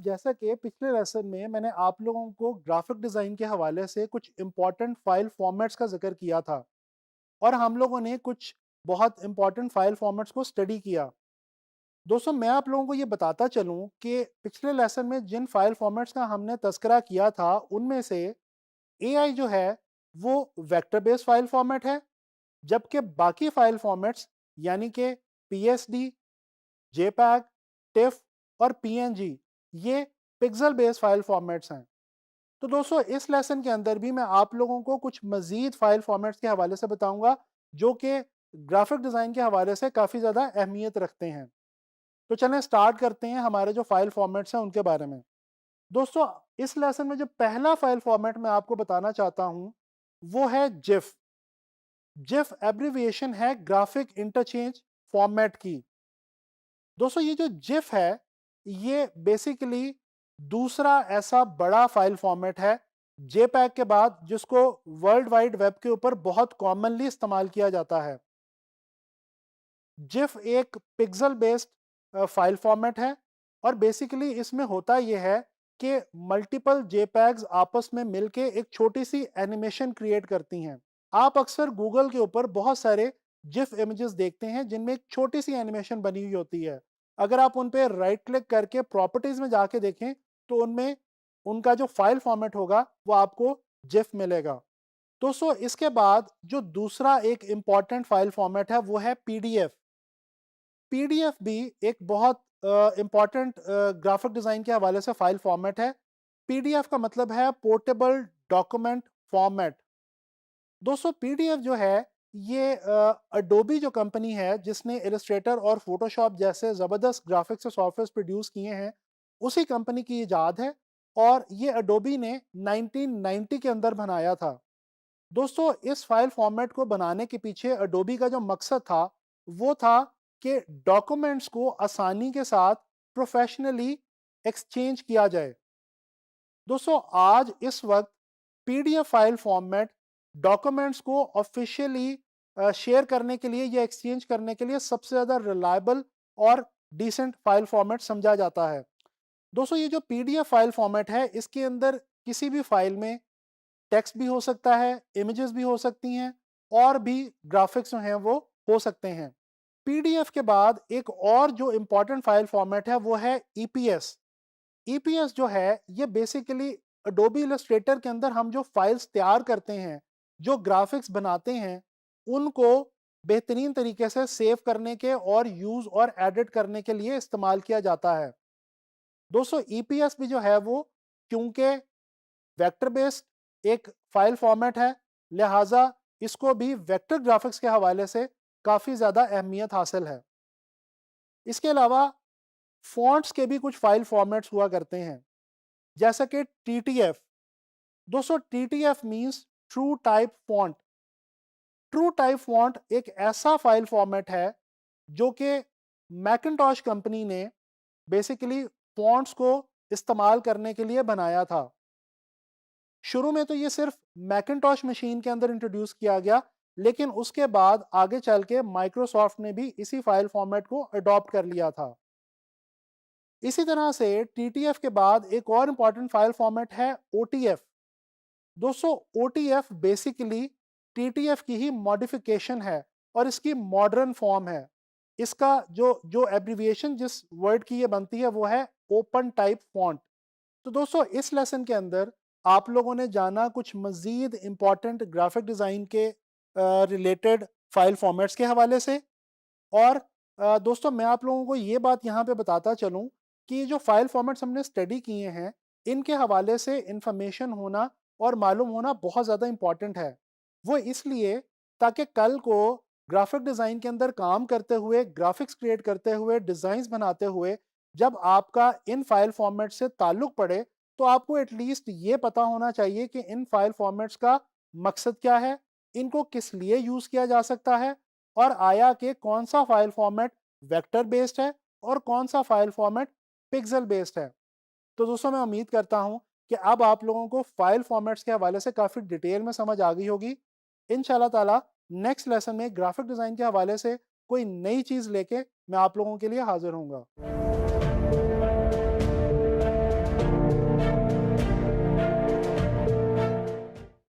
जैसा कि पिछले लेसन में मैंने आप लोगों को ग्राफिक डिज़ाइन के हवाले से कुछ इम्पोर्टेंट फाइल फॉर्मेट्स का ज़िक्र किया था और हम लोगों ने कुछ बहुत इम्पोर्टेंट फाइल फॉर्मेट्स को स्टडी किया। दोस्तों, मैं आप लोगों को ये बताता चलूँ कि पिछले लेसन में जिन फाइल फॉर्मेट्स का हमने तज़किरा किया था, उनमें से एआई जो है, वो वेक्टर बेस्ड फाइल फॉर्मेट है, जबकि बाकी फाइल फॉर्मेट्स यानी कि पीएसडी, जेपैग, टिफ और पीएनजी ये पिक्सल बेस्ड फाइल फॉर्मेट्स हैं। तो दोस्तों, इस लेसन के अंदर भी मैं आप लोगों को कुछ मजीद फाइल फॉर्मेट्स के हवाले से बताऊंगा जो कि ग्राफिक डिज़ाइन के हवाले से काफ़ी ज़्यादा अहमियत रखते हैं। तो चलें स्टार्ट करते हैं हमारे जो फाइल फॉर्मेट्स हैं उनके बारे में। दोस्तों, इस लेसन में जो पहला फाइल फॉर्मेट मैं आपको बताना चाहता हूं वो है जिफ। जिफ एब्रिविएशन है ग्राफिक इंटरचेंज फॉर्मेट की। दोस्तों, ये जो जिफ है ये बेसिकली दूसरा ऐसा बड़ा फाइल फॉर्मेट है जेपैग के बाद जिसको वर्ल्ड वाइड वेब के ऊपर बहुत कॉमनली इस्तेमाल किया जाता है। जिफ एक पिक्सल बेस्ड फाइल फॉर्मेट है और बेसिकली इसमें होता यह है कि मल्टीपल जेपैग्स आपस में मिलके एक छोटी सी एनिमेशन क्रिएट करती हैं। आप अक्सर गूगल के ऊपर बहुत सारे जिफ इमेजेस देखते हैं जिनमें एक छोटी सी एनिमेशन बनी हुई होती है। अगर आप उन पे राइट क्लिक करके प्रॉपर्टीज में जाके देखें तो उनमें उनका जो फाइल फॉर्मेट होगा वो आपको जिफ मिलेगा। दोस्तों, इसके बाद जो दूसरा एक इंपॉर्टेंट फाइल फॉर्मेट है वो है पीडीएफ। पीडीएफ भी एक बहुत इंपॉर्टेंट ग्राफिक डिज़ाइन के हवाले से फाइल फॉर्मेट है। पीडीएफ का मतलब है पोर्टेबल डॉक्यूमेंट फॉर्मेट। दोस्तों, पीडीएफ जो है ये अडोबी जो कंपनी है जिसने इलस्ट्रेटर और फोटोशॉप जैसे ज़बरदस्त ग्राफिक्स और सॉफ्टवेयर प्रोड्यूस किए हैं, उसी कंपनी की ईजाद है और ये अडोबी ने 1990 के अंदर बनाया था। दोस्तों, इस फाइल फॉर्मेट को बनाने के पीछे अडोबी का जो मकसद था वो था कि डॉक्यूमेंट्स को आसानी के साथ प्रोफेशनली एक्सचेंज किया जाए। दोस्तों, आज इस वक्त पीडीएफ फाइल फॉर्मेट डॉक्यूमेंट्स को ऑफिशियली शेयर करने के लिए या एक्सचेंज करने के लिए सबसे ज़्यादा रिलायबल और डिसेंट फाइल फॉर्मेट समझा जाता है। दोस्तों, ये जो पीडीएफ फाइल फॉर्मेट है इसके अंदर किसी भी फाइल में टेक्स्ट भी हो सकता है, इमेजेस भी हो सकती हैं और भी ग्राफिक्स जो हैं वो हो सकते हैं। पीडीएफ के बाद एक और जो इंपॉर्टेंट फाइल फॉर्मेट है वो है ईपीएस। ईपीएस जो है ये बेसिकली अडोबी इलस्ट्रेटर के अंदर हम जो फाइल्स तैयार करते हैं, जो ग्राफिक्स बनाते हैं, उनको बेहतरीन तरीके से सेव करने के और यूज और एडिट करने के लिए इस्तेमाल किया जाता है। दोस्तों, ईपीएस भी जो है वो क्योंकि वेक्टर बेस्ड एक फाइल फॉर्मेट है, लिहाजा इसको भी वेक्टर ग्राफिक्स के हवाले से काफ़ी ज़्यादा अहमियत हासिल है। इसके अलावा फॉन्ट्स के भी कुछ फाइल फॉर्मेट्स हुआ करते हैं, जैसा कि टीटीएफ। दोस्तों, TTF means true type font. True type font एक ऐसा फाइल फॉर्मेट है जो कि मैकिन्टॉश कंपनी ने बेसिकली फॉन्ट्स को इस्तेमाल करने के लिए बनाया था। शुरू में तो ये सिर्फ मैकिन्टॉश मशीन के अंदर इंट्रोड्यूस किया गया, लेकिन उसके बाद आगे चल के माइक्रोसॉफ्ट ने भी इसी फाइल फॉर्मेट को अडॉप्ट कर लिया था। इसी तरह से टीटीएफ के बाद एक और इंपॉर्टेंट फाइल फॉर्मेट है ओटीएफ। दोस्तों, ओटीएफ बेसिकली टीटीएफ की ही मॉडिफिकेशन है और इसकी मॉडर्न फॉर्म है। इसका जो जो एब्रिविएशन जिस वर्ड की ये बनती है वो है ओपन टाइप फॉन्ट। तो दोस्तों, इस लेसन के अंदर आप लोगों ने जाना कुछ मज़ीद इम्पॉर्टेंट ग्राफिक डिज़ाइन के रिलेटेड फाइल फॉर्मेट्स के हवाले से। और दोस्तों, मैं आप लोगों को ये बात यहाँ पे बताता चलूँ कि जो फाइल फॉर्मेट्स हमने स्टडी किए हैं, इनके हवाले से इंफॉर्मेशन होना और मालूम होना बहुत ज़्यादा इम्पॉर्टेंट है। वो इसलिए ताकि कल को ग्राफिक डिज़ाइन के अंदर काम करते हुए, ग्राफिक्स क्रिएट करते हुए, डिज़ाइंस बनाते हुए जब आपका इन फाइल फॉर्मेट से ताल्लुक़ पड़े, तो आपको एटलीस्ट ये पता होना चाहिए कि इन फाइल फॉर्मेट्स का मकसद क्या है, इनको किस लिए यूज़ किया जा सकता है और आया कि कौन सा फाइल फॉर्मेट वेक्टर बेस्ड है और कौन सा फाइल फॉर्मेट पिक्सल बेस्ड है। तो दोस्तों, मैं उम्मीद करता हूं कि अब आप लोगों को फाइल फॉर्मेट्स के हवाले से काफ़ी डिटेल में समझ आ गई होगी। इंशाल्लाह ताला नेक्स्ट लेसन में ग्राफिक डिज़ाइन के हवाले से कोई नई चीज़ लेके मैं आप लोगों के लिए हाजिर होऊंगा।